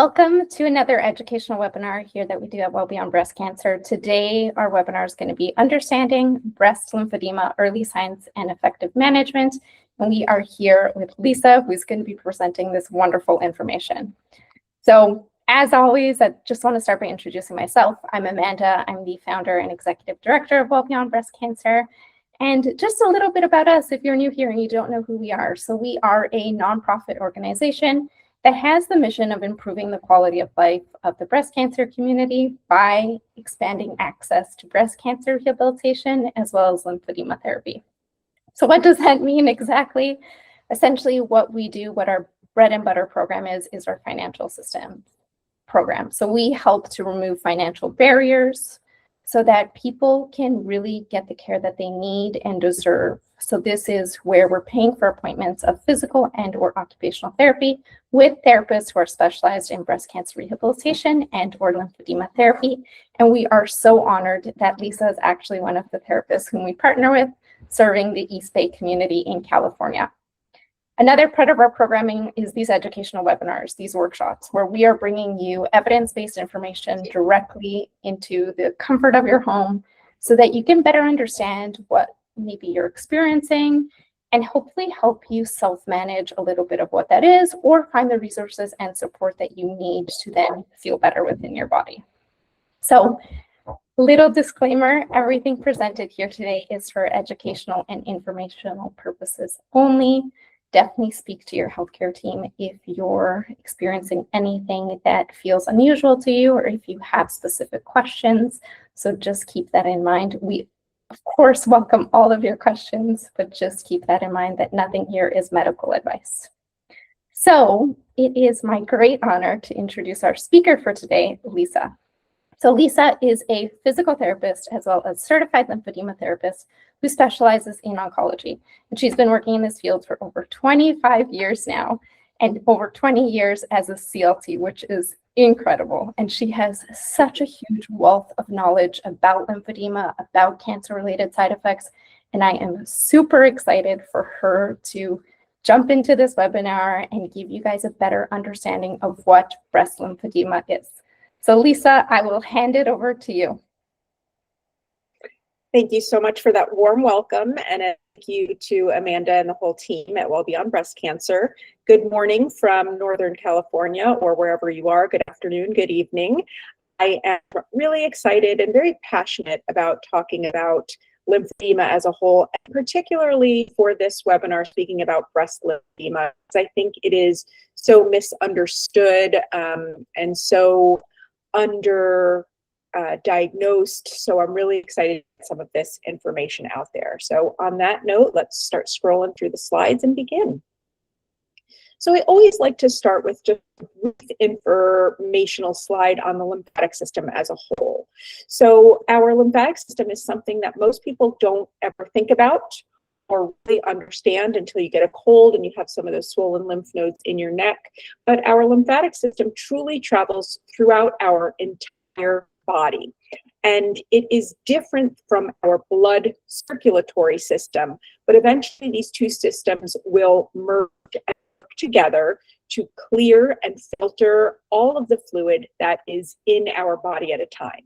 Welcome to another educational webinar here that we do at Well Beyond Breast Cancer. Today, our webinar is going to be Understanding Breast Lymphedema, Early Signs and Effective Management. And we are here with Lisa, who's going to be presenting this wonderful information. So, as always, I just want to start by introducing myself. I'm Amanda. I'm the founder and executive director of Well Beyond Breast Cancer. And just a little bit about us if you're new here and you don't know who we are. So we are a nonprofit organization that has the mission of improving the quality of life of the breast cancer community by expanding access to breast cancer rehabilitation as well as lymphedema therapy. So what does that mean exactly? Essentially what we do, what our bread and butter program is our financial system program. So we help to remove financial barriers so that people can really get the care that they need and deserve. So this is where we're paying for appointments of physical and or occupational therapy with therapists who are specialized in breast cancer rehabilitation and or lymphedema therapy. And we are so honored that Lisa is actually one of the therapists whom we partner with, serving the East Bay community in California. Another part of our programming is these educational webinars, these workshops, where we are bringing you evidence-based information directly into the comfort of your home so that you can better understand what maybe you're experiencing and hopefully help you self-manage a little bit of what that is or find the resources and support that you need to then feel better within your body. So, little disclaimer, everything presented here today is for educational and informational purposes only. Definitely speak to your healthcare team if you're experiencing anything that feels unusual to you or if you have specific questions. So just keep that in mind. We, of course, welcome all of your questions, but just keep that in mind that nothing here is medical advice. So it is my great honor to introduce our speaker for today, Lisa. So Lisa is a physical therapist as well as certified lymphedema therapist who specializes in oncology. And she's been working in this field for over 25 years now and over 20 years as a CLT, which is incredible. And she has such a huge wealth of knowledge about lymphedema, about cancer-related side effects. And I am super excited for her to jump into this webinar and give you guys a better understanding of what breast lymphedema is. So Lisa, I will hand it over to you. Thank you so much for that warm welcome, and thank you to Amanda and the whole team at Well Beyond Breast Cancer. Good morning from Northern California or wherever you are. Good afternoon, good evening. I am really excited and very passionate about talking about lymphedema as a whole, and particularly for this webinar speaking about breast lymphedema. I think it is so misunderstood and so diagnosed. So I'm really excited to get some of this information out there. So on that note, let's start scrolling through the slides and begin. So I always like to start with just a brief informational slide on the lymphatic system as a whole. So our lymphatic system is something that most people don't ever think about or really understand until you get a cold and you have some of those swollen lymph nodes in your neck. But our lymphatic system truly travels throughout our entire body. And it is different from our blood circulatory system, but eventually these two systems will merge and work together to clear and filter all of the fluid that is in our body at a time.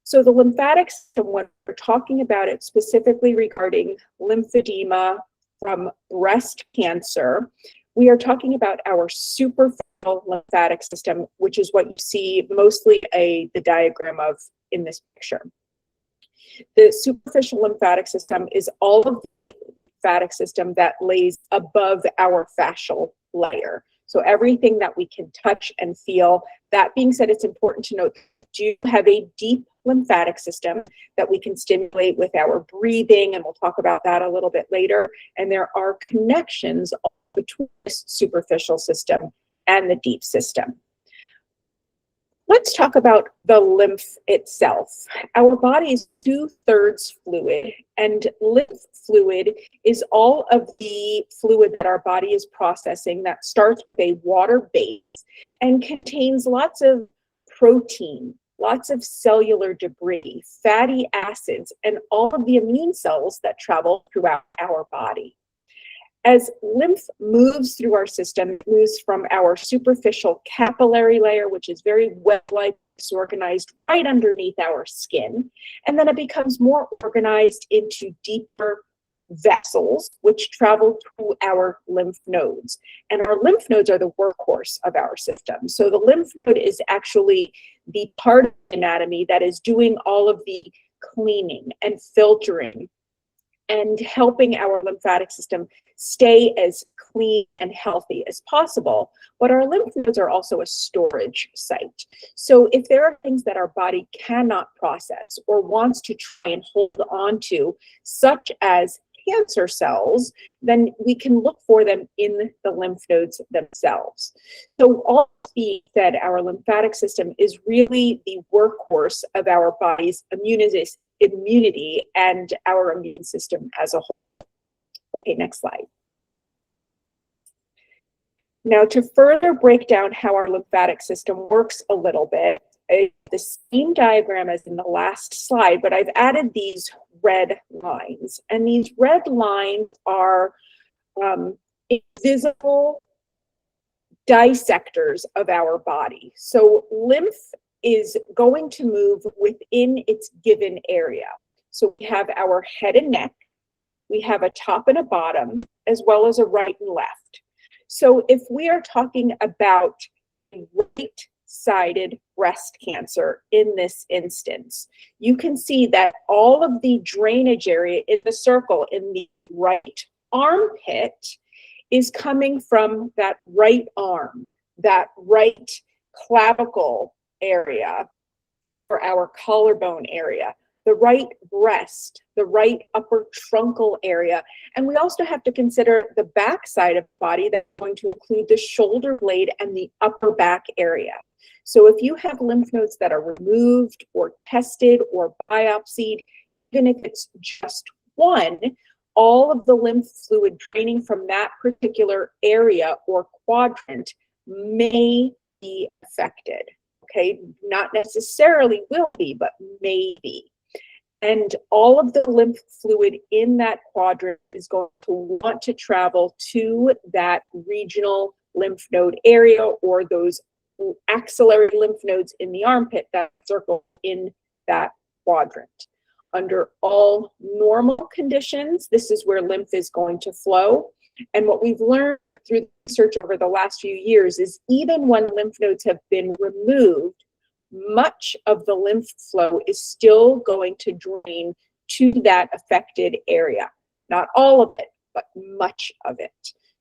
So the lymphatic system, when we're talking about it specifically regarding lymphedema from breast cancer, we are talking about our superficial lymphatic system, which is what you see mostly the diagram of in this picture. The superficial lymphatic system is all of the lymphatic system that lays above our fascial layer. So everything that we can touch and feel. That being said, it's important to note do have a deep lymphatic system that we can stimulate with our breathing, and we'll talk about that a little bit later. And there are connections between this superficial system and the deep system. Let's talk about the lymph itself. Our body is 2/3 fluid, and lymph fluid is all of the fluid that our body is processing that starts with a water base and contains lots of protein, lots of cellular debris, fatty acids, and all of the immune cells that travel throughout our body. As lymph moves through our system, it moves from our superficial capillary layer, which is very web-like, disorganized right underneath our skin, and then it becomes more organized into deeper vessels, which travel through our lymph nodes. And our lymph nodes are the workhorse of our system. So the lymph node is actually the part of the anatomy that is doing all of the cleaning and filtering and helping our lymphatic system stay as clean and healthy as possible. But our lymph nodes are also a storage site. So if there are things that our body cannot process or wants to try and hold on to, such as cancer cells, then we can look for them in the lymph nodes themselves. So all being said, our lymphatic system is really the workhorse of our body's immunity and our immune system as a whole. Okay, next slide. Now, to further break down how our lymphatic system works a little bit, the same diagram as in the last slide, but I've added these red lines. And these red lines are invisible dissectors of our body. So lymph is going to move within its given area. So we have our head and neck, we have a top and a bottom, as well as a right and left. So if we are talking about right-sided breast cancer in this instance, you can see that all of the drainage area in the circle in the right armpit is coming from that right arm, that right clavicle area, or our collarbone area, the right breast, the right upper truncal area. And we also have to consider the back side of the body that's going to include the shoulder blade and the upper back area. So if you have lymph nodes that are removed or tested or biopsied, even if it's just one, all of the lymph fluid draining from that particular area or quadrant may be affected. Okay, not necessarily will be, but may be. And all of the lymph fluid in that quadrant is going to want to travel to that regional lymph node area or those axillary lymph nodes in the armpit that circle in that quadrant. Under all normal conditions, this is where lymph is going to flow. And what we've learned through research over the last few years is even when lymph nodes have been removed, much of the lymph flow is still going to drain to that affected area. Not all of it, but much of it.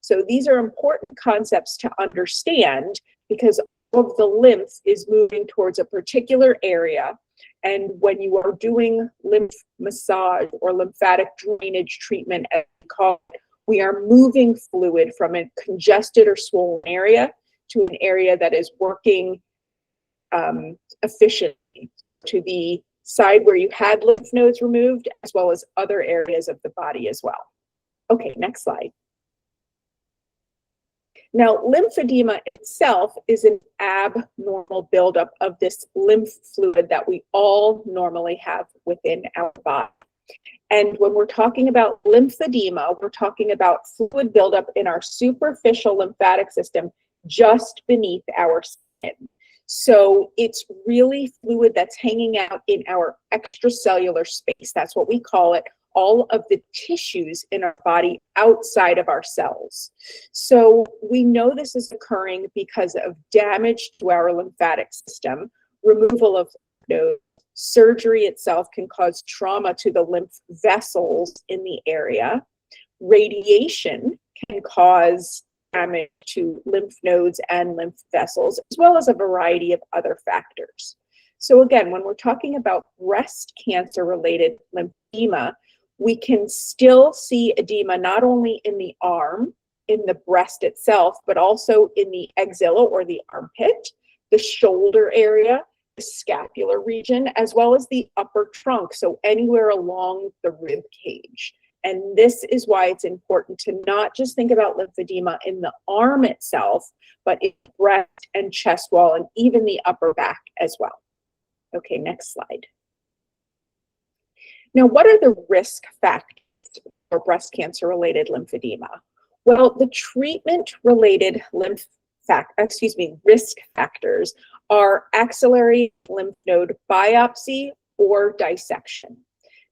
So these are important concepts to understand because all of the lymph is moving towards a particular area. And when you are doing lymph massage or lymphatic drainage treatment, as we call it, we are moving fluid from a congested or swollen area to an area that is working efficiently to the side where you had lymph nodes removed, as well as other areas of the body as well. Okay, next slide. Now, lymphedema itself is an abnormal buildup of this lymph fluid that we all normally have within our body. And when we're talking about lymphedema, we're talking about fluid buildup in our superficial lymphatic system just beneath our skin. So it's really fluid that's hanging out in our extracellular space. That's what we call it, all of the tissues in our body outside of our cells. So we know this is occurring because of damage to our lymphatic system, removal of nodes. Surgery itself can cause trauma to the lymph vessels in the area. Radiation can cause damage to lymph nodes and lymph vessels, as well as a variety of other factors. So again, when we're talking about breast cancer-related lymphedema, we can still see edema not only in the arm, in the breast itself, but also in the axilla or the armpit, the shoulder area, the scapular region, as well as the upper trunk, so anywhere along the rib cage. And this is why it's important to not just think about lymphedema in the arm itself, but in the breast and chest wall and even the upper back as well. Okay, next slide. Now, what are the risk factors for breast cancer-related lymphedema? Well, the treatment-related risk factors are axillary lymph node biopsy or dissection.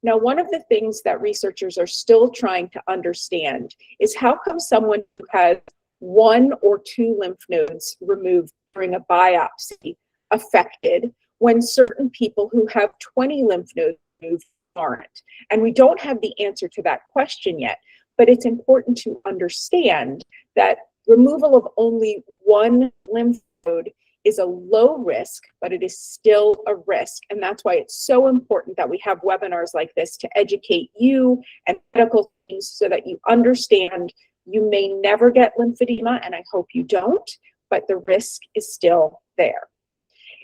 Now, one of the things that researchers are still trying to understand is how come someone who has 1 or 2 lymph nodes removed during a biopsy affected when certain people who have 20 lymph nodes removed aren't. And we don't have the answer to that question yet, but it's important to understand that removal of only 1 lymph node is a low risk, but it is still a risk. And that's why it's so important that we have webinars like this to educate you and medical teams so that you understand you may never get lymphedema, and I hope you don't, but the risk is still there.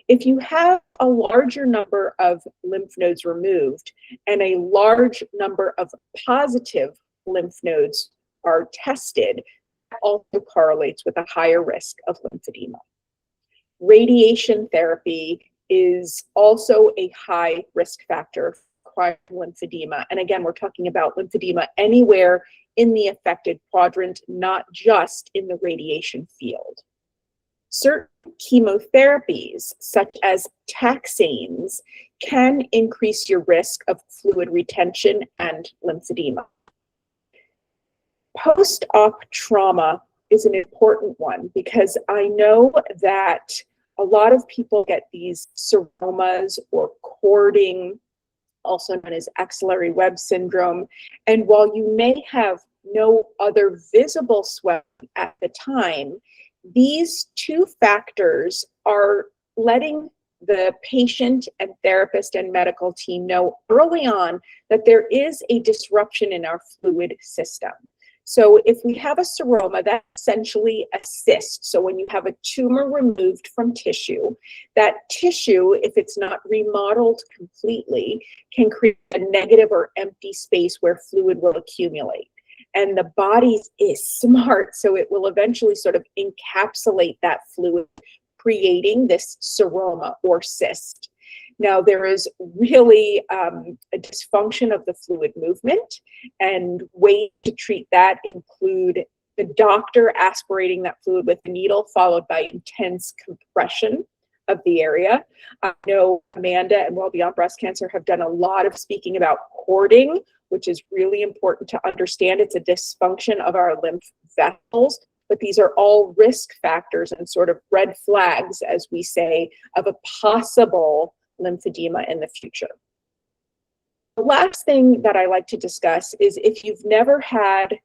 If you have a larger number of lymph nodes removed and a large number of positive lymph nodes are tested, that also correlates with a higher risk of lymphedema. Radiation therapy is also a high risk factor for lymphedema. And again, we're talking about lymphedema anywhere in the affected quadrant, not just in the radiation field. Certain chemotherapies, such as taxanes, can increase your risk of fluid retention and lymphedema. Post-op trauma is an important one because I know that a lot of people get these seromas or cording, also known as axillary web syndrome. And while you may have no other visible swelling at the time, these 2 factors are letting the patient and therapist and medical team know early on that there is a disruption in our fluid system. So if we have a seroma, that essentially a cyst. So when you have a tumor removed from tissue, that tissue, if it's not remodeled completely, can create a negative or empty space where fluid will accumulate. And the body is smart, so it will eventually sort of encapsulate that fluid, creating this seroma or cyst. Now, there is really a dysfunction of the fluid movement, and ways to treat that include the doctor aspirating that fluid with a needle, followed by intense compression of the area. I know Amanda and Well Beyond Breast Cancer have done a lot of speaking about cording, which is really important to understand. It's a dysfunction of our lymph vessels, but these are all risk factors and sort of red flags, as we say, of a possible lymphedema in the future. The last thing that I like to discuss is if you've never had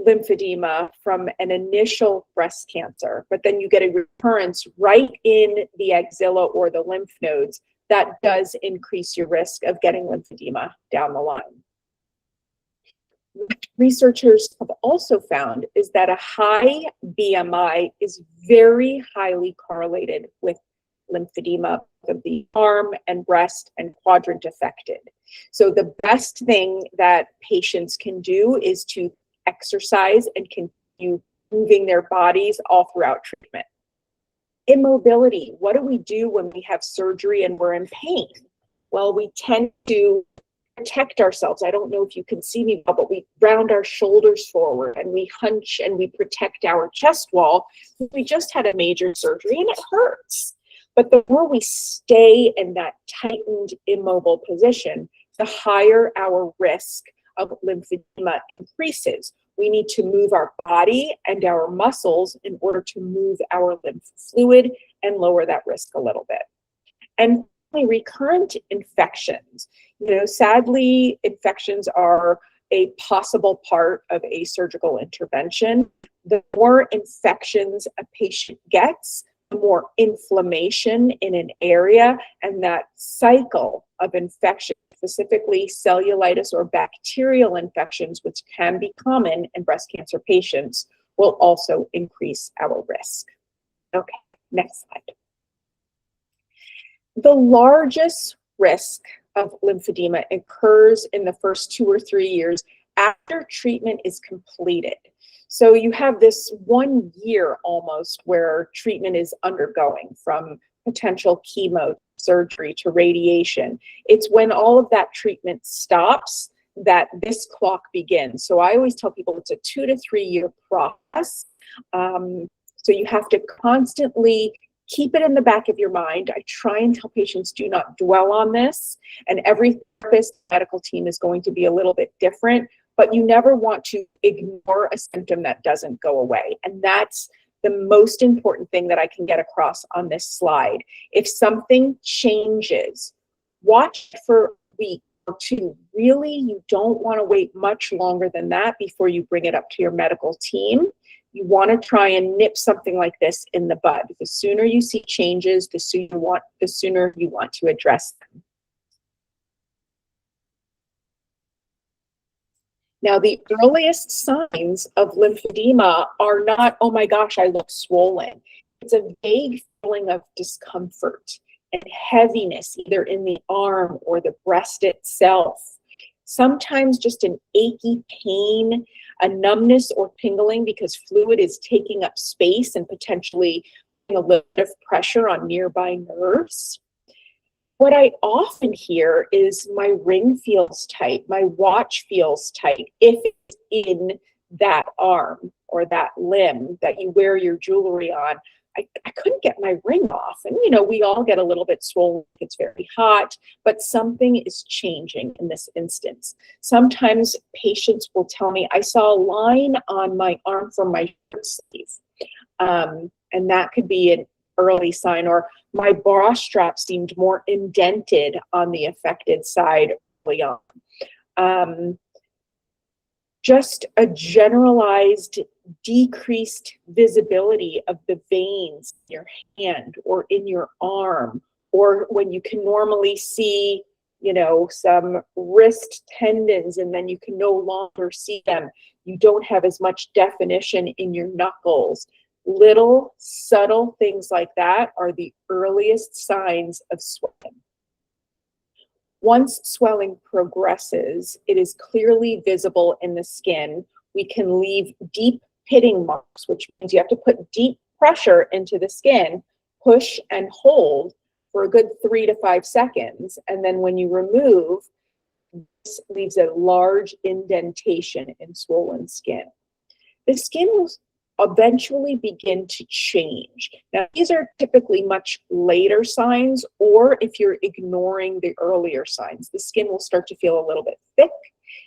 lymphedema from an initial breast cancer, but then you get a recurrence right in the axilla or the lymph nodes, that does increase your risk of getting lymphedema down the line. What researchers have also found is that a high BMI is very highly correlated with lymphedema of the arm and breast and quadrant affected. So the best thing that patients can do is to exercise and continue moving their bodies all throughout treatment. Immobility. What do we do when we have surgery and we're in pain? Well, we tend to protect ourselves. I don't know if you can see me well, but we round our shoulders forward and we hunch and we protect our chest wall. We just had a major surgery and it hurts. But the more we stay in that tightened, immobile position, the higher our risk of lymphedema increases. We need to move our body and our muscles in order to move our lymph fluid and lower that risk a little bit. And recurrent infections. Sadly, infections are a possible part of a surgical intervention. The more infections a patient gets, the more inflammation in an area, and that cycle of infection, specifically cellulitis or bacterial infections, which can be common in breast cancer patients, will also increase our risk. Okay, next slide. The largest risk of lymphedema occurs in the first 2 or 3 years after treatment is completed. So you have this 1 year almost where treatment is undergoing, from potential chemo, surgery to radiation. It's when all of that treatment stops that this clock begins. So I always tell people it's a 2 to 3 year process. So you have to constantly keep it in the back of your mind. I try and tell patients, do not dwell on this. And every therapist, medical team is going to be a little bit different, but you never want to ignore a symptom that doesn't go away. And that's the most important thing that I can get across on this slide. If something changes, watch for a week or two. Really, you don't want to wait much longer than that before you bring it up to your medical team. You want to try and nip something like this in the bud. The sooner you see changes, the sooner you want to address them. Now, the earliest signs of lymphedema are not, oh my gosh, I look swollen. It's a vague feeling of discomfort and heaviness, either in the arm or the breast itself. Sometimes just an achy pain, a numbness or tingling because fluid is taking up space and potentially a little bit of pressure on nearby nerves. What I often hear is my ring feels tight, my watch feels tight, if it's in that arm or that limb that you wear your jewelry on. I couldn't get my ring off. And, you know, we all get a little bit swollen. It's very hot, but something is changing in this instance. Sometimes patients will tell me, I saw a line on my arm from my shirt sleeve. And that could be an early sign, or my bra strap seemed more indented on the affected side early on. Just a generalized decreased visibility of the veins in your hand or in your arm, or when you can normally see, you know, some wrist tendons and then you can no longer see them. You don't have as much definition in your knuckles. Little subtle things like that are the earliest signs of swelling. Once swelling progresses, it is clearly visible in the skin. We can leave deep pitting marks, which means you have to put deep pressure into the skin, push and hold for a good 3 to 5 seconds. And then when you remove, this leaves a large indentation in swollen skin. The skin will eventually begin to change. Now, these are typically much later signs, or if you're ignoring the earlier signs, the skin will start to feel a little bit thick.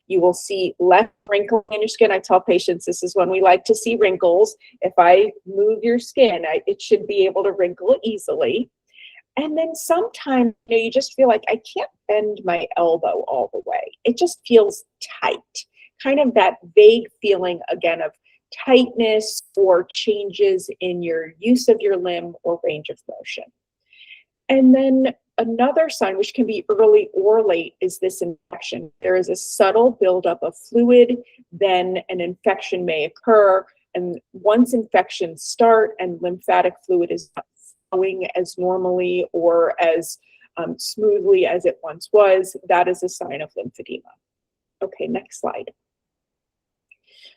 You will see less wrinkle in your skin. I tell patients this is when we like to see wrinkles. If I move your skin, it should be able to wrinkle easily. And then sometimes, you know, you just feel like I can't bend my elbow all the way. It just feels tight. Kind of that vague feeling again of tightness or changes in your use of your limb or range of motion. And then another sign, which can be early or late, is this infection. There is a subtle buildup of fluid, then an infection may occur. And once infections start and lymphatic fluid is not flowing as normally or as smoothly as it once was, that is a sign of lymphedema. Okay, next slide.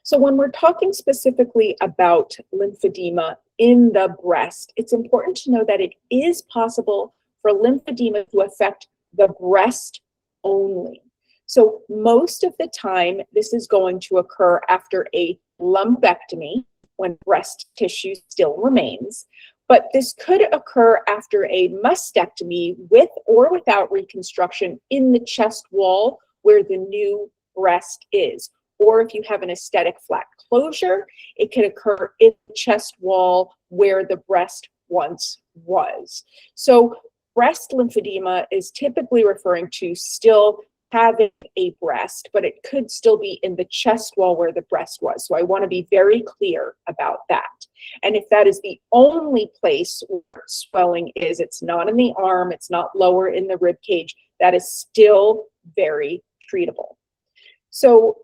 So when we're talking specifically about lymphedema in the breast, it's important to know that it is possible for lymphedema to affect the breast only. So most of the time, this is going to occur after a lumpectomy when breast tissue still remains. But this could occur after a mastectomy with or without reconstruction in the chest wall where the new breast is. Or if you have an aesthetic flat closure, it can occur in the chest wall where the breast once was. So breast lymphedema is typically referring to still having a breast, but it could still be in the chest wall where the breast was. So I want to be very clear about that. And if that is the only place where swelling is, it's not in the arm, it's not lower in the rib cage, that is still very treatable. So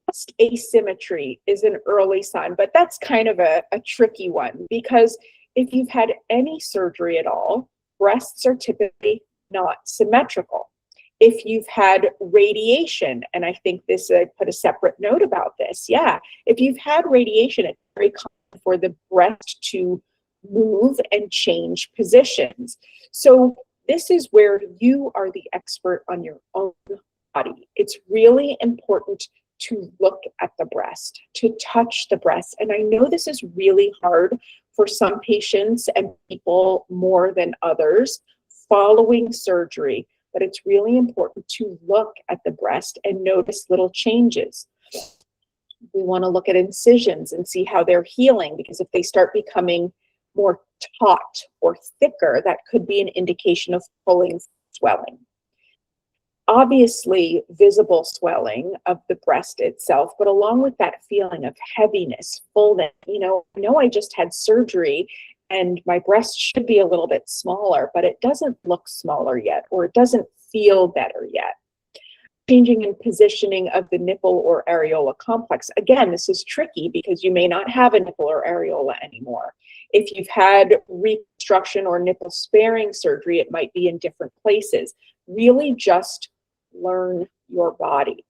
breast asymmetry is an early sign, but that's kind of a tricky one, because if you've had any surgery at all, breasts are typically not symmetrical. If you've had radiation, and I think this, I put a separate note about this, yeah, if you've had radiation, it's very common for the breast to move and change positions. So this is where you are the expert on your own body, it's really important to look at the breast, to touch the breast. And I know this is really hard for some patients and people more than others following surgery, but it's really important to look at the breast and notice little changes. We want to look at incisions and see how they're healing, because if they start becoming more taut or thicker, that could be an indication of pulling swelling. Obviously, visible swelling of the breast itself, but along with that feeling of heaviness, fullness, I know I just had surgery and my breast should be a little bit smaller, but it doesn't look smaller yet, or it doesn't feel better yet. Changing in positioning of the nipple or areola complex. Again, this is tricky because you may not have a nipple or areola anymore. If you've had reconstruction or nipple sparing surgery, it might be in different places. Really just learn your body.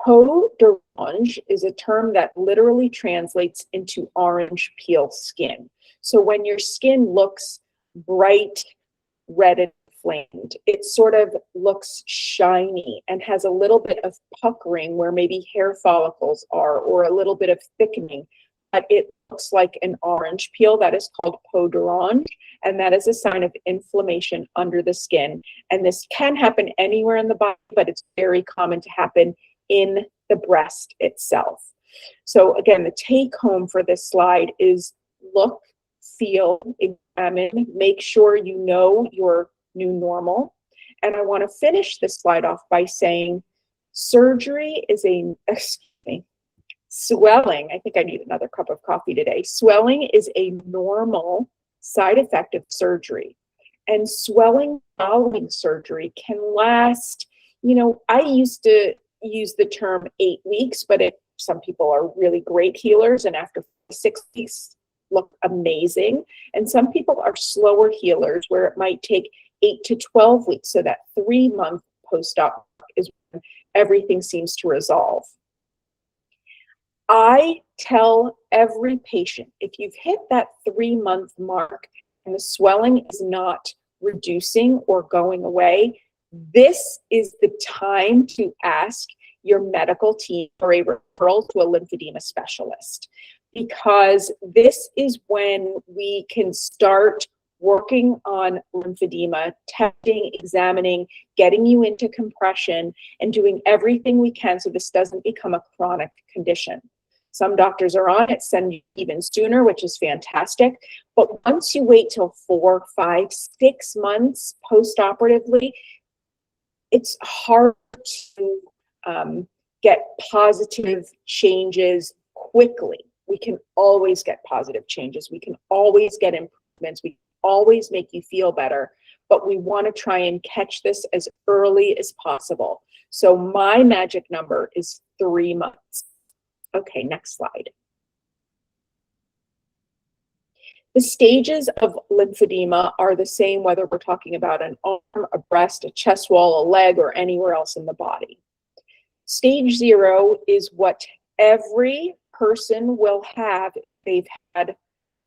Peau d'orange is a term that literally translates into orange peel skin. So when your skin looks bright, red, and inflamed, it sort of looks shiny and has a little bit of puckering where maybe hair follicles are, or a little bit of thickening, but it looks like an orange peel. That is called peau d'orange, and that is a sign of inflammation under the skin. And this can happen anywhere in the body, but it's very common to happen in the breast itself. So again, the take home for this slide is look, feel, examine, make sure you know your new normal. And I want to finish this slide off by saying surgery is swelling, I think I need another cup of coffee today. Swelling is a normal side effect of surgery. And swelling following surgery can last, I used to use the term 8 weeks, but some people are really great healers and after 6 weeks look amazing. And some people are slower healers where it might take 8 to 12 weeks. So that 3-month post-op is when everything seems to resolve. I tell every patient, if you've hit that 3-month mark and the swelling is not reducing or going away, this is the time to ask your medical team for a referral to a lymphedema specialist, because this is when we can start working on lymphedema, testing, examining, getting you into compression, and doing everything we can so this doesn't become a chronic condition. Some doctors are on it, send you even sooner, which is fantastic. But once you wait till 4, 5, 6 months post-operatively, it's hard to get positive changes quickly. We can always get positive changes. We can always get improvements. We can always make you feel better, but we want to try and catch this as early as possible. So my magic number is 3 months. Okay, next slide. The stages of lymphedema are the same whether we're talking about an arm, a breast, a chest wall, a leg, or anywhere else in the body. Stage 0 is what every person will have if they've had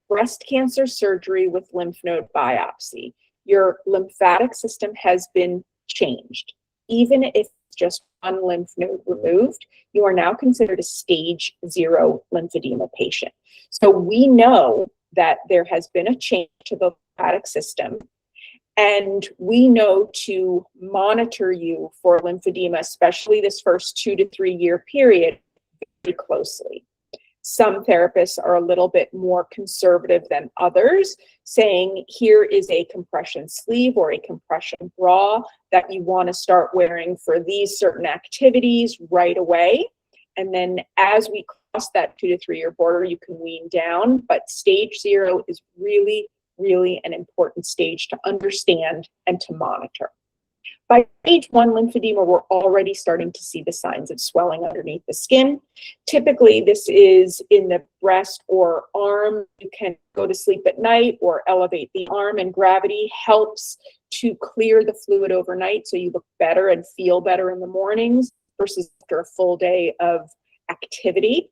breast cancer surgery with lymph node biopsy. Your lymphatic system has been changed. Even if it's just one lymph node removed, you are now considered a stage 0 lymphedema patient. So we know that there has been a change to the lymphatic system, and we know to monitor you for lymphedema, especially this first 2 to 3 year period, very closely. Some therapists are a little bit more conservative than others, saying here is a compression sleeve or a compression bra that you want to start wearing for these certain activities right away. And then as we cross that 2 to 3 year border, you can wean down. But stage 0 is really, really an important stage to understand and to monitor. By stage 1 lymphedema, we're already starting to see the signs of swelling underneath the skin. Typically, this is in the breast or arm. You can go to sleep at night or elevate the arm, and gravity helps to clear the fluid overnight so you look better and feel better in the mornings versus after a full day of activity.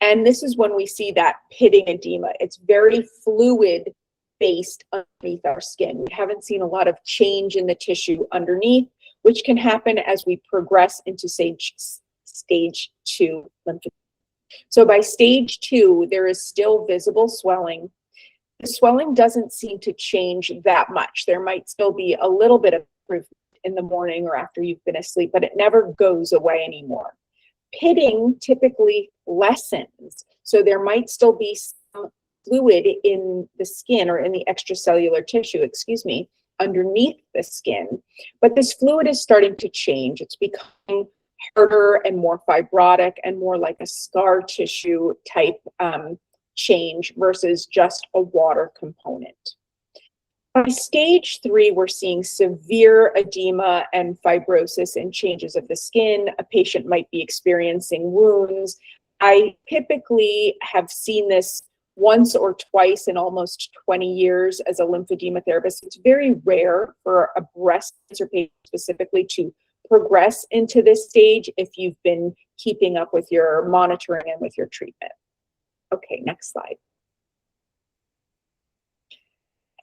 And this is when we see that pitting edema. It's very fluid based underneath our skin. We haven't seen a lot of change in the tissue underneath, which can happen as we progress into stage 2 lymphedema. So by stage 2, there is still visible swelling. The swelling doesn't seem to change that much. There might still be a little bit of improvement in the morning or after you've been asleep, but it never goes away anymore. Pitting typically lessens, so there might still be some fluid in the skin or in the extracellular tissue, underneath the skin, but this fluid is starting to change. It's becoming harder and more fibrotic and more like a scar tissue type change versus just a water component. By stage 3, we're seeing severe edema and fibrosis and changes of the skin. A patient might be experiencing wounds. I typically have seen this once or twice in almost 20 years as a lymphedema therapist. It's very rare for a breast cancer patient specifically to progress into this stage if you've been keeping up with your monitoring and with your treatment. Okay, next slide.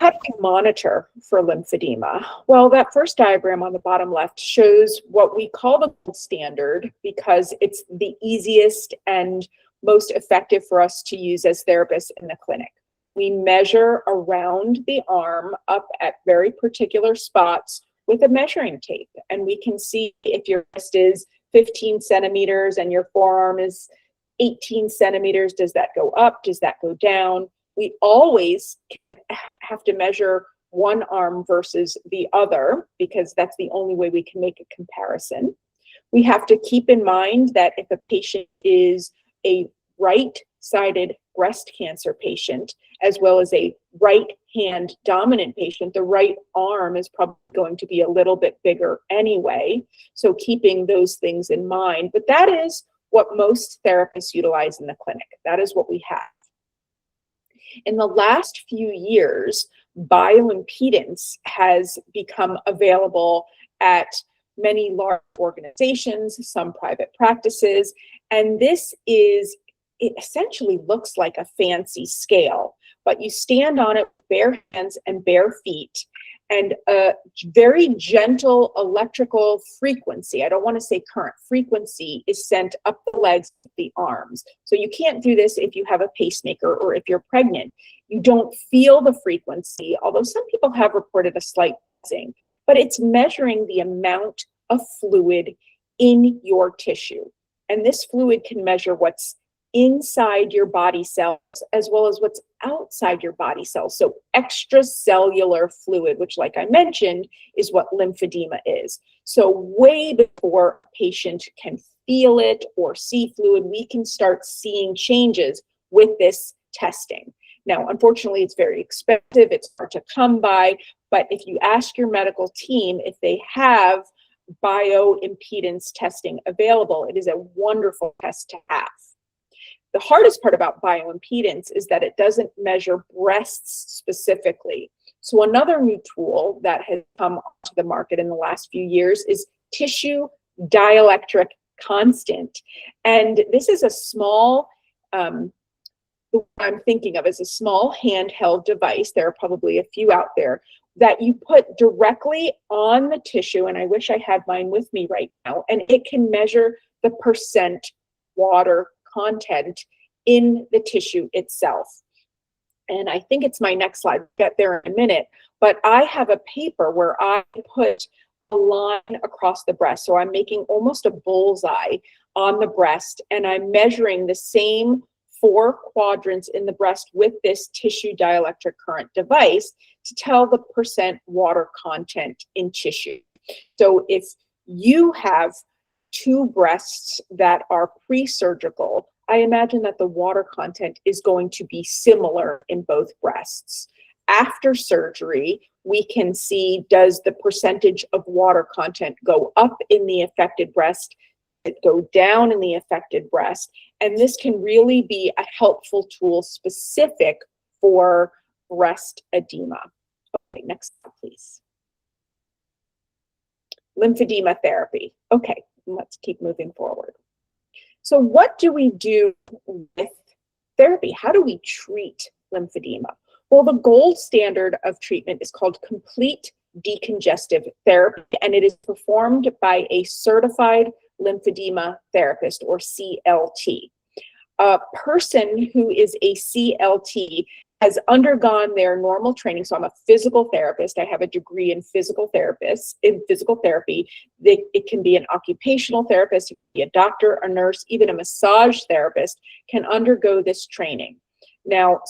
How do we monitor for lymphedema? Well, that first diagram on the bottom left shows what we call the gold standard because it's the easiest and most effective for us to use as therapists in the clinic. We measure around the arm up at very particular spots with a measuring tape, and we can see if your wrist is 15 centimeters and your forearm is 18 centimeters, does that go up? Does that go down? We always have to measure one arm versus the other because that's the only way we can make a comparison. We have to keep in mind that if a patient is a right-sided breast cancer patient, as well as a right hand dominant patient, the right arm is probably going to be a little bit bigger anyway. So keeping those things in mind, but that is what most therapists utilize in the clinic. That is what we have. In the last few years, bioimpedance has become available at many large organizations, some private practices, and it essentially looks like a fancy scale, but you stand on it with bare hands and bare feet, and a very gentle electrical frequency, I don't want to say current, frequency is sent up the legs of the arms. So you can't do this if you have a pacemaker or if you're pregnant. You don't feel the frequency, although some people have reported a slight buzzing, but it's measuring the amount of fluid in your tissue. And this fluid can measure what's inside your body cells as well as what's outside your body cells. So extracellular fluid, which like I mentioned, is what lymphedema is. So way before a patient can feel it or see fluid, we can start seeing changes with this testing. Now, unfortunately, it's very expensive. It's hard to come by, but if you ask your medical team if they have bioimpedance testing available, it is a wonderful test to have. The hardest part about bioimpedance is that it doesn't measure breasts specifically. So another new tool that has come to the market in the last few years is tissue dielectric constant. And this is a small, what I'm thinking of as a small handheld device. There are probably a few out there that you put directly on the tissue, and I wish I had mine with me right now, and it can measure the percent water content in the tissue itself. And I think it's my next slide, we'll get there in a minute, but I have a paper where I put a line across the breast. So I'm making almost a bullseye on the breast, and I'm measuring the same 4 quadrants in the breast with this tissue dielectric current device to tell the percent water content in tissue. So if you have 2 breasts that are pre-surgical, I imagine that the water content is going to be similar in both breasts. After surgery, we can see, does the percentage of water content go up in the affected breast, it go down in the affected breast, and this can really be a helpful tool specific for breast edema. Okay, next slide, please. Lymphedema therapy. Okay, let's keep moving forward. So what do we do with therapy? How do we treat lymphedema? Well, the gold standard of treatment is called complete decongestive therapy, and it is performed by a certified lymphedema therapist, or CLT. A person who is a CLT has undergone their normal training. So I'm a physical therapist. I have a degree in physical therapy. It can be an occupational therapist, it can be a doctor, a nurse, even a massage therapist can undergo this training. Now,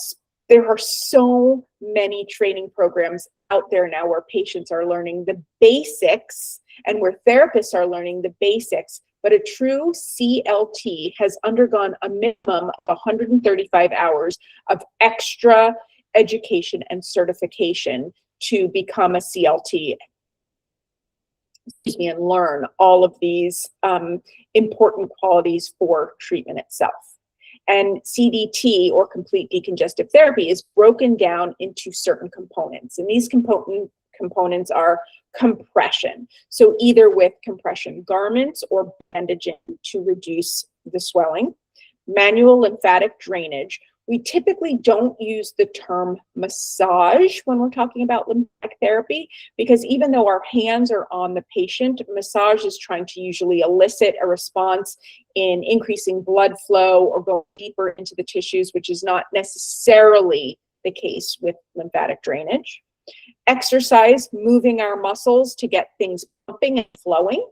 there are so many training programs out there now where patients are learning the basics and where therapists are learning the basics, but a true CLT has undergone a minimum of 135 hours of extra education and certification to become a CLT, and learn all of these important qualities for treatment itself. And CDT, or complete decongestive therapy, is broken down into certain components. And these components are compression. So either with compression garments or bandaging to reduce the swelling. Manual lymphatic drainage. We typically don't use the term massage when we're talking about lymphatic therapy, because even though our hands are on the patient, massage is trying to usually elicit a response in increasing blood flow or go deeper into the tissues, which is not necessarily the case with lymphatic drainage. Exercise, moving our muscles to get things pumping and flowing.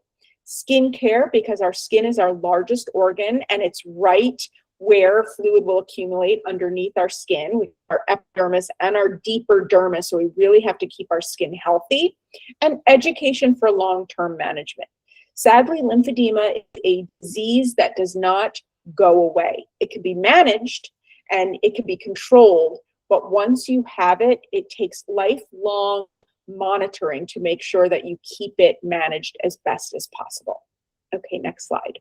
Skin care, because our skin is our largest organ and it's right where fluid will accumulate underneath our skin, with our epidermis and our deeper dermis, so we really have to keep our skin healthy. And education for long-term management. Sadly, lymphedema is a disease that does not go away. It can be managed and it can be controlled, but once you have it, it takes lifelong monitoring to make sure that you keep it managed as best as possible. Okay, next slide.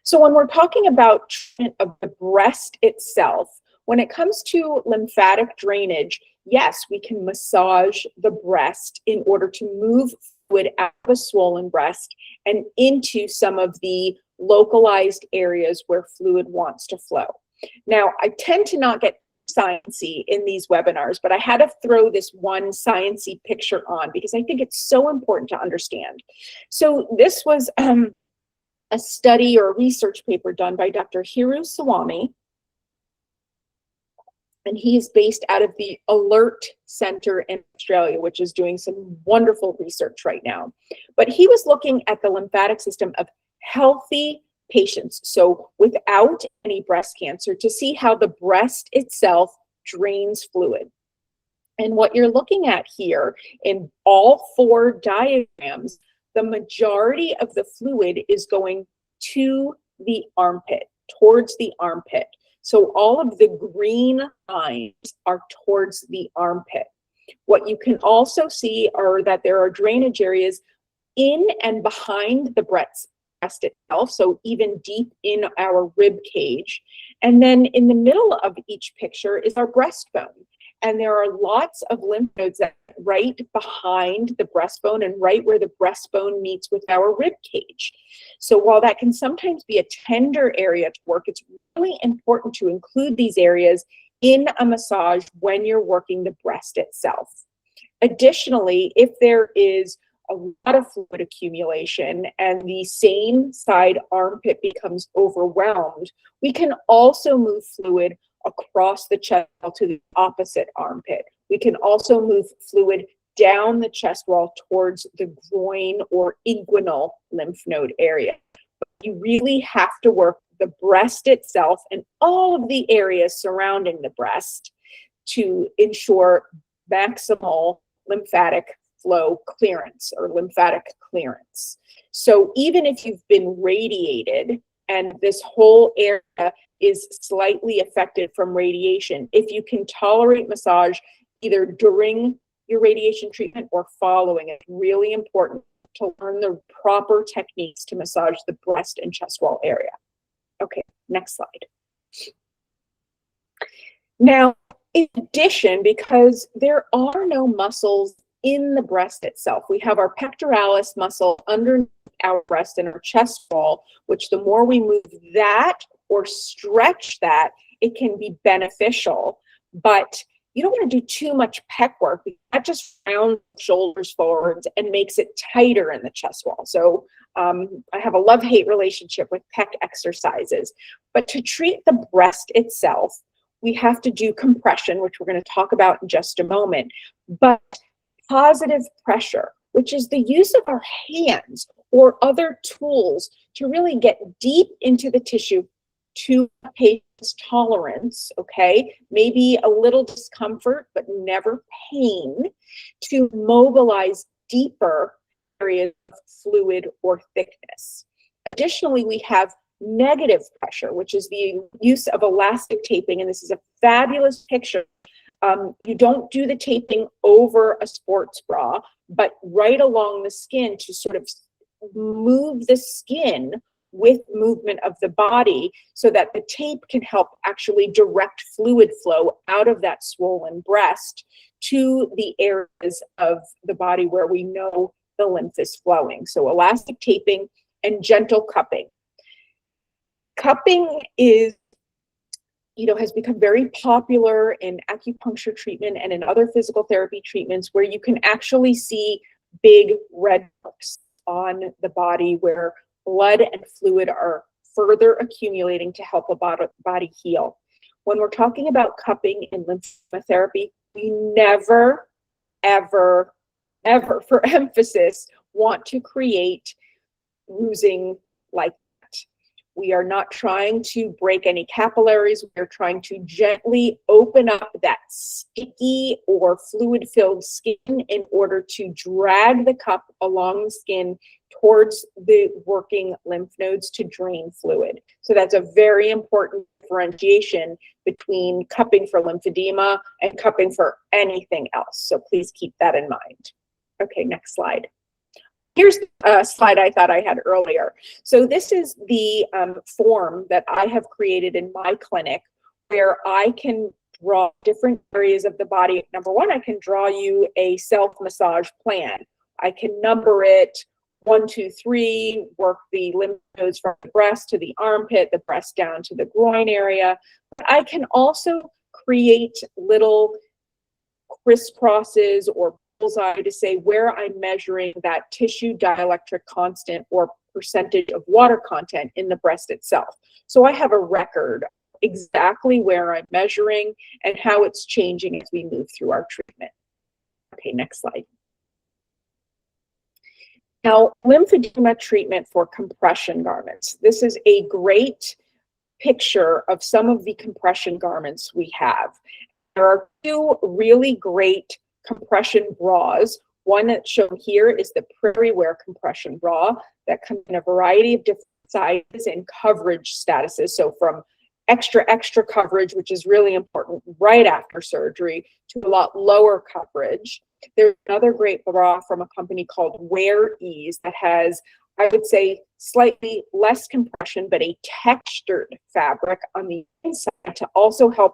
So when we're talking about treatment of the breast itself, when it comes to lymphatic drainage, yes, we can massage the breast in order to move fluid out of a swollen breast and into some of the localized areas where fluid wants to flow. Now, I tend to not get sciencey in these webinars, but I had to throw this one sciencey picture on because I think it's so important to understand. So this was a study or a research paper done by Dr. Hiru Swami, and he is based out of the Alert Center in Australia, which is doing some wonderful research right now. But he was looking at the lymphatic system of healthy patients, so without any breast cancer, to see how the breast itself drains fluid. And what you're looking at here in all four diagrams, the majority of the fluid is going to the armpit, towards the armpit. So all of the green lines are towards the armpit. What you can also see are that there are drainage areas in and behind the breast itself, so even deep in our rib cage. And then in the middle of each picture is our breastbone. And there are lots of lymph nodes that are right behind the breastbone and right where the breastbone meets with our rib cage. So while that can sometimes be a tender area to work, it's really important to include these areas in a massage when you're working the breast itself. Additionally, if there is a lot of fluid accumulation and the same side armpit becomes overwhelmed, we can also move fluid across the chest wall to the opposite armpit. We can also move fluid down the chest wall towards the groin or inguinal lymph node area. But you really have to work the breast itself and all of the areas surrounding the breast to ensure maximal lymphatic flow clearance or lymphatic clearance. So even if you've been radiated and this whole area is slightly affected from radiation, if you can tolerate massage either during your radiation treatment or following, it's really important to learn the proper techniques to massage the breast and chest wall area. Okay, next slide. Now, in addition, because there are no muscles in the breast itself, we have our pectoralis muscle underneath our breast and our chest wall, which the more we move that or stretch that, it can be beneficial. But you don't want to do too much pec work, because that just rounds shoulders forwards and makes it tighter in the chest wall. So I have a love-hate relationship with pec exercises. But to treat the breast itself, we have to do compression, which we're going to talk about in just a moment. But positive pressure, which is the use of our hands or other tools to really get deep into the tissue to a patient's tolerance, okay? Maybe a little discomfort, but never pain, to mobilize deeper areas of fluid or thickness. Additionally, we have negative pressure, which is the use of elastic taping, and this is a fabulous picture. You don't do the taping over a sports bra, but right along the skin to sort of move the skin with movement of the body, so that the tape can help actually direct fluid flow out of that swollen breast to the areas of the body where we know the lymph is flowing. So elastic taping and gentle cupping. Cupping is, has become very popular in acupuncture treatment and in other physical therapy treatments, where you can actually see big red marks on the body where blood and fluid are further accumulating to help a body heal. When we're talking about cupping in lymphedema therapy, we never, ever, ever, for emphasis, want to create bruising like that. We are not trying to break any capillaries. We are trying to gently open up that sticky or fluid-filled skin in order to drag the cup along the skin towards the working lymph nodes to drain fluid. So that's a very important differentiation between cupping for lymphedema and cupping for anything else. So please keep that in mind. Okay, next slide. Here's a slide I thought I had earlier. So this is the form that I have created in my clinic, where I can draw different areas of the body. Number one, I can draw you a self-massage plan. I can number it 1, 2, 3, work the lymph nodes from the breast to the armpit, the breast down to the groin area. But I can also create little crisscrosses or bullseye to say where I'm measuring that tissue dielectric constant or percentage of water content in the breast itself. So I have a record exactly where I'm measuring and how it's changing as we move through our treatment. Okay, next slide. Now, lymphedema treatment for compression garments. This is a great picture of some of the compression garments we have. There are two really great compression bras. One that's shown here is the Prairie Wear compression bra that comes in a variety of different sizes and coverage statuses. So from extra coverage, which is really important right after surgery, to a lot lower coverage. There's another great bra from a company called Wear Ease that has, I would say, slightly less compression, but a textured fabric on the inside to also help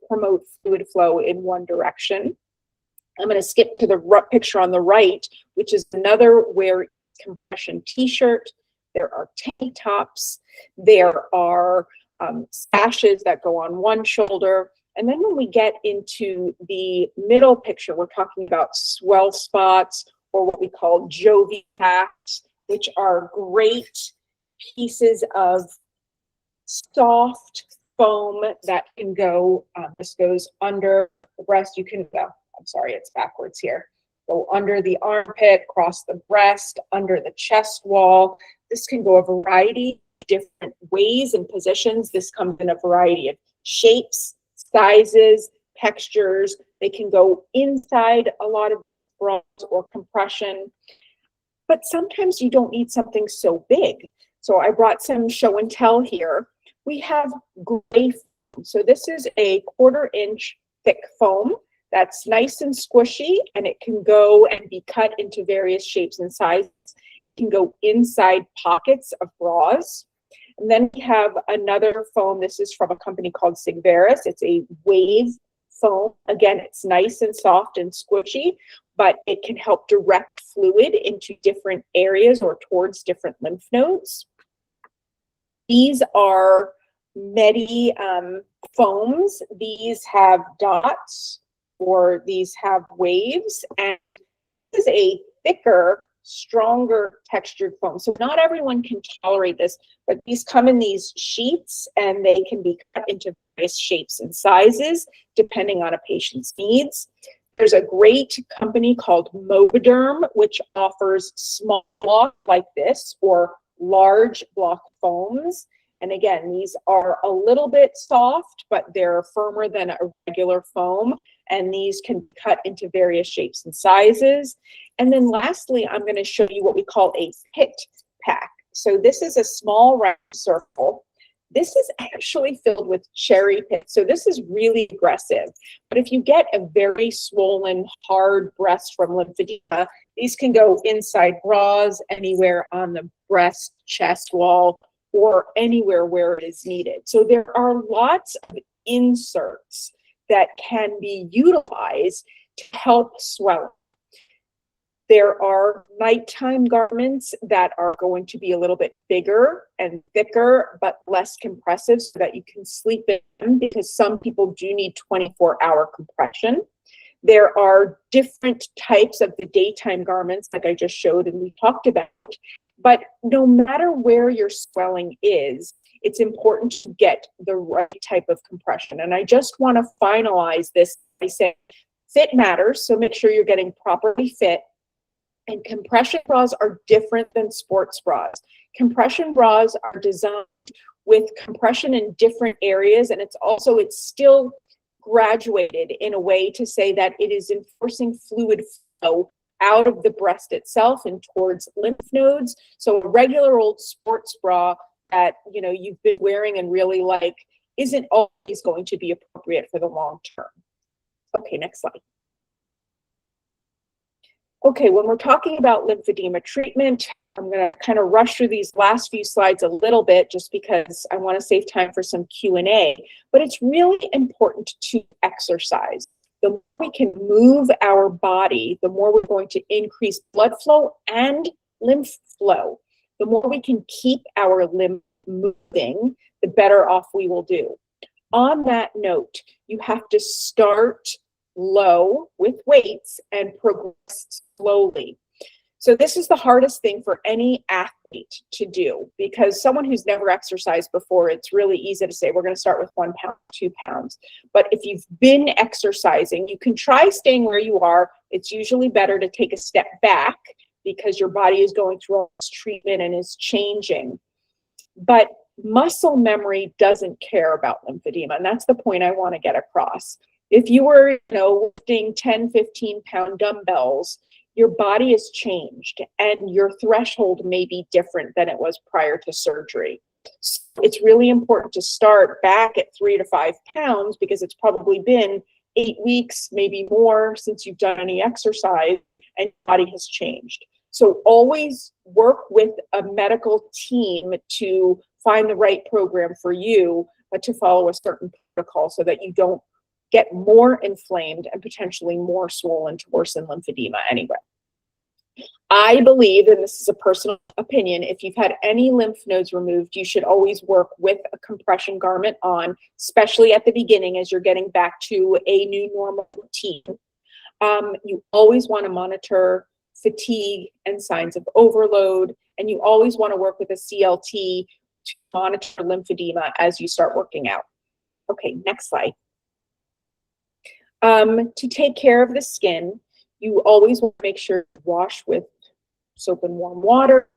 promote fluid flow in one direction. I'm going to skip to the picture on the right, which is another Wear compression t-shirt. There are tank tops. There are sashes that go on one shoulder. And then when we get into the middle picture, we're talking about swell spots, or what we call Jovi packs, which are great pieces of soft foam that can go, this goes under the breast. You can go, I'm sorry, it's backwards here. Go under the armpit, across the breast, under the chest wall. This can go a variety of different ways and positions. This comes in a variety of shapes, sizes, textures. They can go inside a lot of bras or compression, but sometimes you don't need something so big. So I brought some show and tell here. We have gray foam. So this is a 1/4 inch thick foam that's nice and squishy, and it can go and be cut into various shapes and sizes. It can go inside pockets of bras. And then we have another foam. This is from a company called Sigvaris. It's a wave foam. Again, it's nice and soft and squishy, but it can help direct fluid into different areas or towards different lymph nodes. These are Medi foams. These have dots or these have waves, and this is a thicker, stronger textured foam. So not everyone can tolerate this, but these come in these sheets and they can be cut into various shapes and sizes depending on a patient's needs. There's a great company called Moviderm, which offers small block like this or large block foams. And again, these are a little bit soft, but they're firmer than a regular foam. And these can cut into various shapes and sizes. And then lastly, I'm going to show you what we call a pit pack. So this is a small round circle. This is actually filled with cherry pits. So this is really aggressive. But if you get a very swollen, hard breast from lymphedema, these can go inside bras, anywhere on the breast, chest wall, or anywhere where it is needed. So there are lots of inserts that can be utilized to help swelling. There are nighttime garments that are going to be a little bit bigger and thicker, but less compressive so that you can sleep in them, because some people do need 24-hour compression. There are different types of the daytime garments, like I just showed and we talked about. But no matter where your swelling is, it's important to get the right type of compression. And I just want to finalize this by saying fit matters, so make sure you're getting properly fit. And compression bras are different than sports bras. Compression bras are designed with compression in different areas, and it's still graduated in a way to say that it is enforcing fluid flow out of the breast itself and towards lymph nodes. So a regular old sports bra that you've been wearing and really like isn't always going to be appropriate for the long term. Okay, next slide. Okay, when we're talking about lymphedema treatment, I'm going to kind of rush through these last few slides a little bit just because I want to save time for some Q&A, but it's really important to exercise. The more we can move our body, the more we're going to increase blood flow and lymph flow. The more we can keep our lymph moving, the better off we will do. On that note, you have to start low with weights and progress slowly. So this is the hardest thing for any athlete to do, because someone who's never exercised before, it's really easy to say, we're going to start with 1 pound, 2 pounds. But if you've been exercising, you can try staying where you are. It's usually better to take a step back because your body is going through all this treatment and is changing. But muscle memory doesn't care about lymphedema, and that's the point I want to get across. If you were, lifting 10, 15-pound dumbbells, your body has changed and your threshold may be different than it was prior to surgery. So it's really important to start back at 3 to 5 pounds because it's probably been 8 weeks, maybe more, since you've done any exercise and your body has changed. So always work with a medical team to find the right program for you, but to follow a certain protocol so that you don't get more inflamed and potentially more swollen to worsen lymphedema anyway. I believe, and this is a personal opinion, if you've had any lymph nodes removed, you should always work with a compression garment on, especially at the beginning as you're getting back to a new normal routine. You always want to monitor fatigue and signs of overload, and you always want to work with a CLT to monitor lymphedema as you start working out. Okay, next slide. To take care of the skin, you always want to make sure you wash with soap and warm water,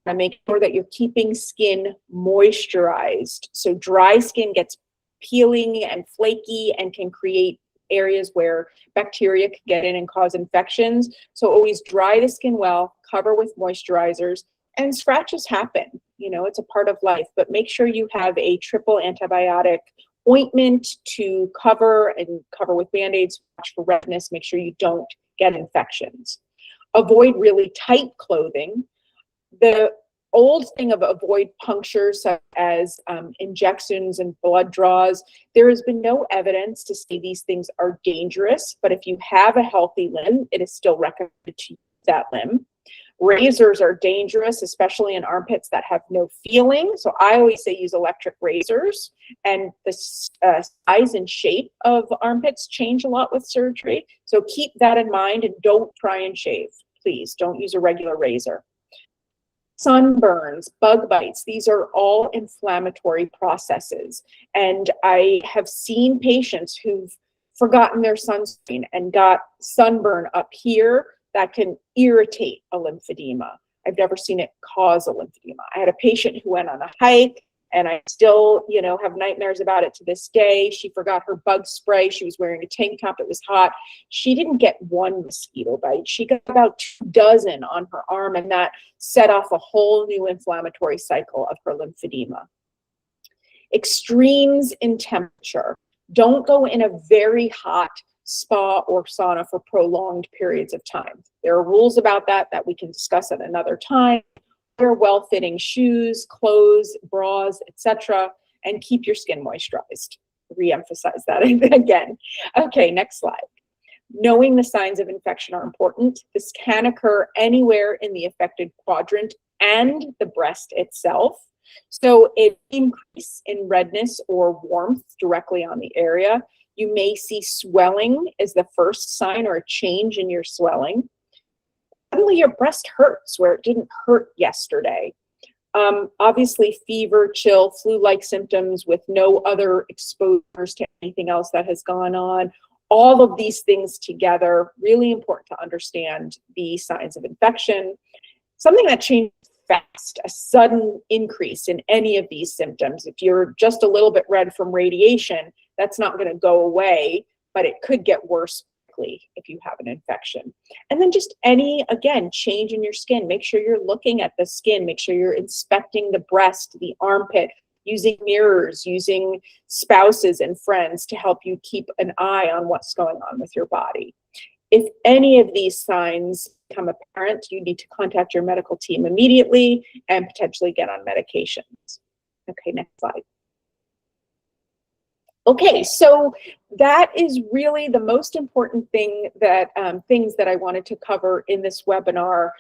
and make sure that you're keeping skin moisturized. So dry skin gets peeling and flaky and can create areas where bacteria can get in and cause infections. So always dry the skin well, cover with moisturizers, and scratches happen. It's a part of life, but make sure you have a triple antibiotic ointment to cover with Band-Aids, watch for redness, make sure you don't get infections. Avoid really tight clothing. The old thing of avoid punctures such as injections and blood draws, there has been no evidence to say these things are dangerous, but if you have a healthy limb, it is still recommended to that limb. Razors are dangerous, especially in armpits that have no feeling. So I always say use electric razors, and the size and shape of armpits change a lot with surgery. So keep that in mind and don't try and shave. Please don't use a regular razor. Sunburns, bug bites, these are all inflammatory processes. And I have seen patients who've forgotten their sunscreen and got sunburn up here that can irritate a lymphedema. I've never seen it cause a lymphedema. I had a patient who went on a hike, and I still, have nightmares about it to this day. She forgot her bug spray. She was wearing a tank top. It was hot. She didn't get one mosquito bite. She got about 2 dozen on her arm, and that set off a whole new inflammatory cycle of her lymphedema. Extremes in temperature. Don't go in a very hot spa or sauna for prolonged periods of time. There are rules about that we can discuss at another time. Wear well-fitting shoes, clothes, bras, etc., and keep your skin moisturized. Re-emphasize that again. Okay, next slide. Knowing the signs of infection are important. This can occur anywhere in the affected quadrant and the breast itself. So an increase in redness or warmth directly on the area. You may see swelling as the first sign, or a change in your swelling. Suddenly your breast hurts where it didn't hurt yesterday. Obviously fever, chill, flu-like symptoms with no other exposures to anything else that has gone on. All of these things together, really important to understand the signs of infection. Something that changes fast, a sudden increase in any of these symptoms. If you're just a little bit red from radiation, that's not going to go away, but it could get worse quickly if you have an infection. And then just any, again, change in your skin. Make sure you're looking at the skin. Make sure you're inspecting the breast, the armpit, using mirrors, using spouses and friends to help you keep an eye on what's going on with your body. If any of these signs become apparent, you need to contact your medical team immediately and potentially get on medications. Okay, next slide. Okay, so that is really the most important thing that things that I wanted to cover in this webinar,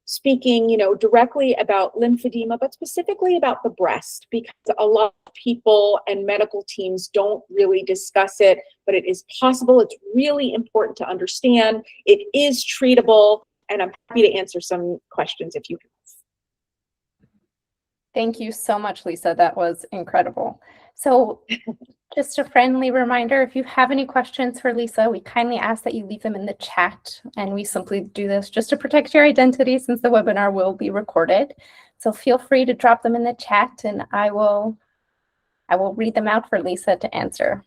speaking, directly about lymphedema, but specifically about the breast, because a lot of people and medical teams don't really discuss it, but it is possible. It's really important to understand. It is treatable, and I'm happy to answer some questions if you have. Thank you so much, Lisa. That was incredible. So just a friendly reminder, if you have any questions for Lisa, we kindly ask that you leave them in the chat, and we simply do this just to protect your identity since the webinar will be recorded. So feel free to drop them in the chat, and I will read them out for Lisa to answer.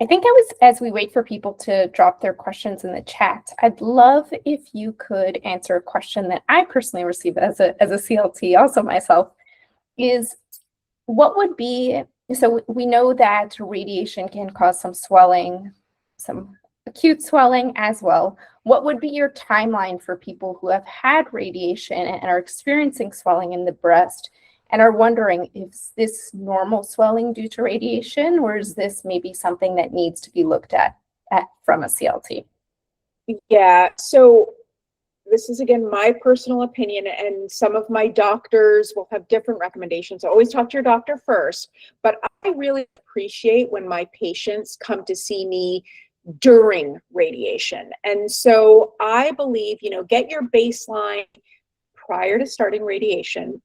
I think as we wait for people to drop their questions in the chat, I'd love if you could answer a question that I personally received as a CLT, also myself, is what would be, so we know that radiation can cause some swelling, some acute swelling as well. What would be your timeline for people who have had radiation and are experiencing swelling in the breast and are wondering, is this normal swelling due to radiation, or is this maybe something that needs to be looked at from a CLT? Yeah, so this is, again, my personal opinion, and some of my doctors will have different recommendations. So always talk to your doctor first, but I really appreciate when my patients come to see me during radiation. And so I believe, get your baseline prior to starting radiation.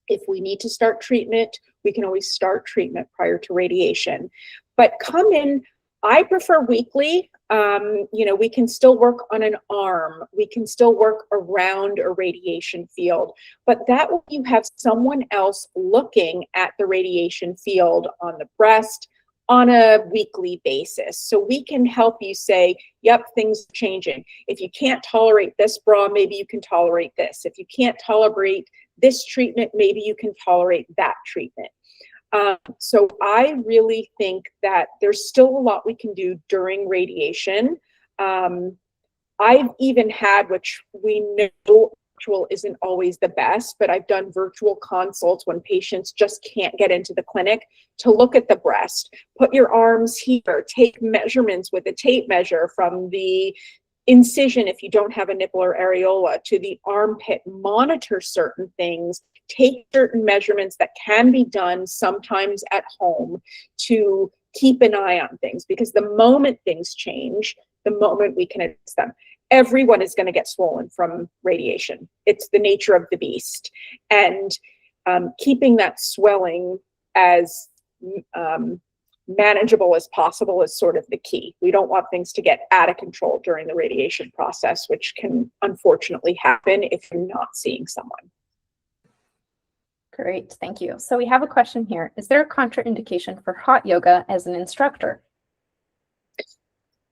If we need to start treatment, we can always start treatment prior to radiation. But come in, I prefer weekly. We can still work on an arm. We can still work around a radiation field. But that way you have someone else looking at the radiation field on the breast on a weekly basis. So we can help you say, yep, things are changing. If you can't tolerate this bra, maybe you can tolerate this. If you can't tolerate this treatment, maybe you can tolerate that treatment. So I really think that there's still a lot we can do during radiation. I've even had, which we know virtual isn't always the best, but I've done virtual consults when patients just can't get into the clinic to look at the breast. Put your arms here, take measurements with a tape measure from the incision if you don't have a nipple or areola to the armpit, monitor certain things, take certain measurements that can be done sometimes at home to keep an eye on things, because the moment things change, the moment we can address them, everyone is going to get swollen from radiation. It's the nature of the beast. And keeping that swelling as manageable as possible is sort of the key. We don't want things to get out of control during the radiation process, which can unfortunately happen if you're not seeing someone. Great, thank you. So we have a question here. Is there a contraindication for hot yoga as an instructor?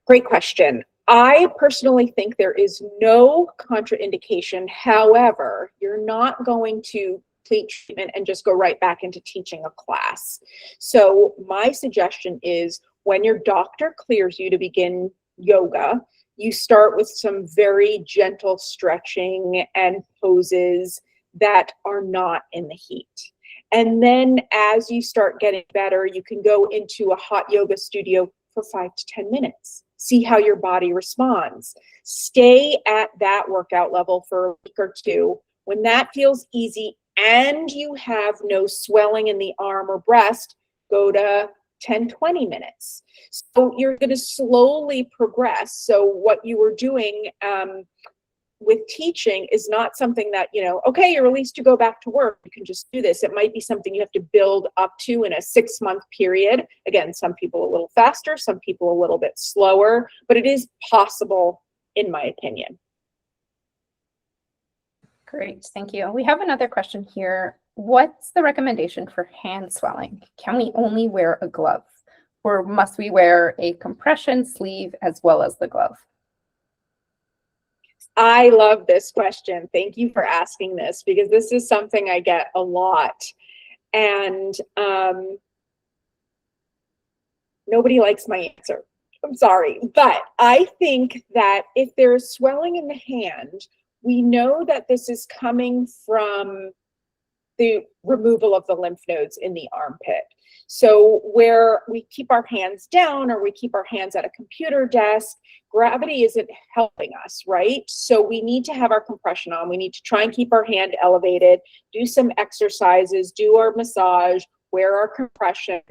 Great question. I personally think there is no contraindication. However, you're not going to complete treatment and just go right back into teaching a class. So my suggestion is when your doctor clears you to begin yoga, you start with some very gentle stretching and poses that are not in the heat. And then as you start getting better, you can go into a hot yoga studio for 5 to 10 minutes. See how your body responds. Stay at that workout level for a week or two. When that feels easy and you have no swelling in the arm or breast, go to 10, 20 minutes. So you're going to slowly progress. So what you were doing with teaching is not something that, okay, you're released to go back to work, you can just do this. It might be something you have to build up to in a 6-month period. Again, some people a little faster, some people a little bit slower, but it is possible in my opinion. Great, thank you. We have another question here. What's the recommendation for hand swelling? Can we only wear a glove, or must we wear a compression sleeve as well as the glove? I love this question. Thank you for asking this, because this is something I get a lot. And nobody likes my answer. I'm sorry. But I think that if there is swelling in the hand, we know that this is coming from the removal of the lymph nodes in the armpit. So where we keep our hands down or we keep our hands at a computer desk, gravity isn't helping us, right? So we need to have our compression on. We need to try and keep our hand elevated, do some exercises, do our massage, wear our compression.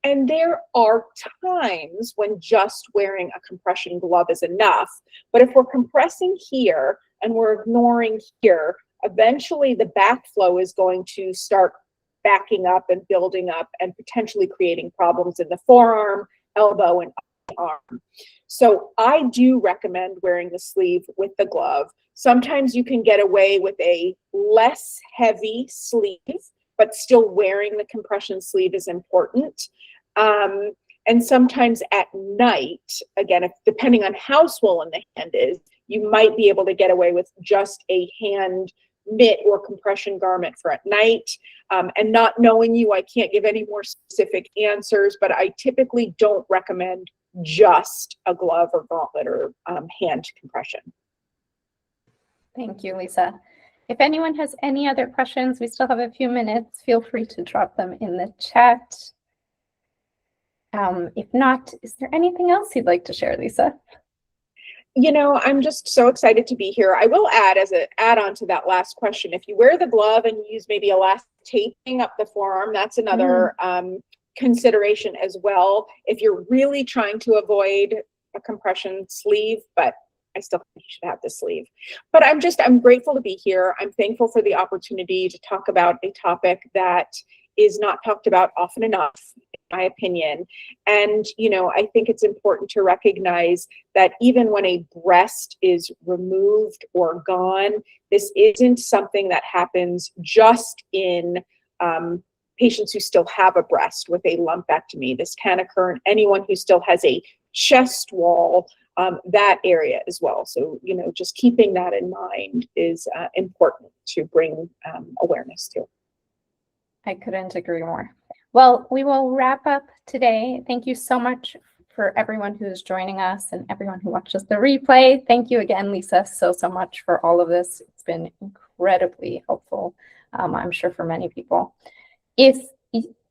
And there are times when just wearing a compression glove is enough. But if we're compressing here and we're ignoring here, eventually the backflow is going to start backing up and building up and potentially creating problems in the forearm, elbow, and arm. So I do recommend wearing the sleeve with the glove. Sometimes you can get away with a less heavy sleeve, but still wearing the compression sleeve is important. And sometimes at night, again, depending on how swollen the hand is, you might be able to get away with just a hand mitt or compression garment for at night. And not knowing you, I can't give any more specific answers, but I typically don't recommend just a glove or gauntlet or hand compression. Thank you, Lisa. If anyone has any other questions, we still have a few minutes. Feel free to drop them in the chat. If not, is there anything else you'd like to share, Lisa? I'm just so excited to be here. I will add, as an add-on to that last question, if you wear the glove and use maybe elastic taping up the forearm, that's another consideration as well. If you're really trying to avoid a compression sleeve, but I still think you should have the sleeve. But I'm grateful to be here. I'm thankful for the opportunity to talk about a topic that is not talked about often enough, in my opinion. And, I think it's important to recognize that even when a breast is removed or gone, this isn't something that happens just in patients who still have a breast with a lumpectomy. This can occur in anyone who still has a chest wall, that area as well. So, just keeping that in mind is important to bring awareness to. I couldn't agree more. Well, we will wrap up today. Thank you so much for everyone who is joining us and everyone who watches the replay. Thank you again, Lisa, so much for all of this. It's been incredibly helpful, I'm sure, for many people. If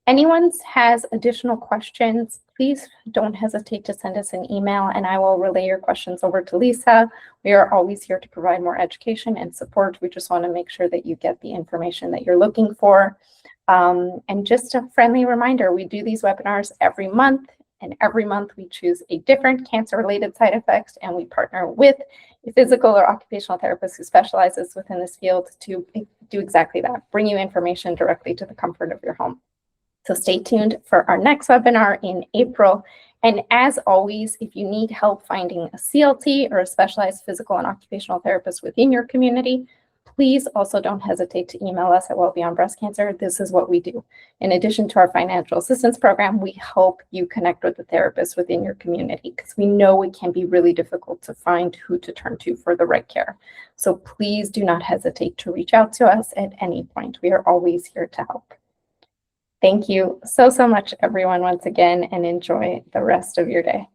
anyone has additional questions, please don't hesitate to send us an email and I will relay your questions over to Lisa. We are always here to provide more education and support. We just want to make sure that you get the information that you're looking for. And just a friendly reminder, we do these webinars every month, and every month we choose a different cancer-related side effect, and we partner with a physical or occupational therapist who specializes within this field to do exactly that, bring you information directly to the comfort of your home. So stay tuned for our next webinar in April. And as always, if you need help finding a CLT or a specialized physical and occupational therapist within your community, please also don't hesitate to email us at Well Beyond Breast Cancer. This is what we do. In addition to our financial assistance program, we help you connect with the therapist within your community because we know it can be really difficult to find who to turn to for the right care. So please do not hesitate to reach out to us at any point. We are always here to help. Thank you so much, everyone, once again, and enjoy the rest of your day.